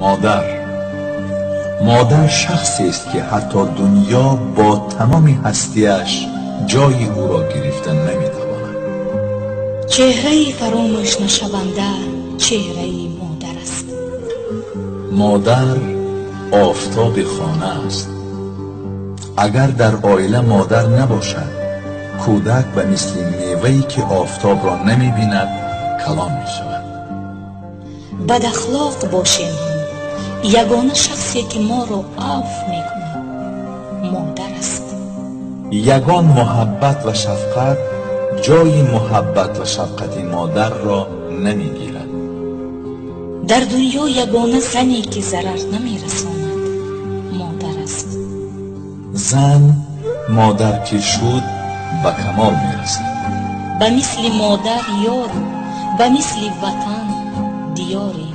مادر شخصی است که حتی دنیا با تمام هستیش جای او را گرفتن نمی‌تواند. چهره فراموش نشونده چهره مادر است. مادر آفتاب خانه است. اگر در عائله مادر نباشد، کودک به مثل میوه‌ای که آفتاب را نمی‌بیند کلان می‌شود. بد اخلاق باشیم، یگانه شخصی که ما را عفو می‌کند مادر است. یگان محبت و شفقت جای محبت و شفقت مادر را نمی‌گیرد. در دنیا یگانه زنی که ضرر نمی‌رساند مادر است. زن مادر که شد به کمال می‌رسد. به مثل مادر یار، به مثل وطن دیاری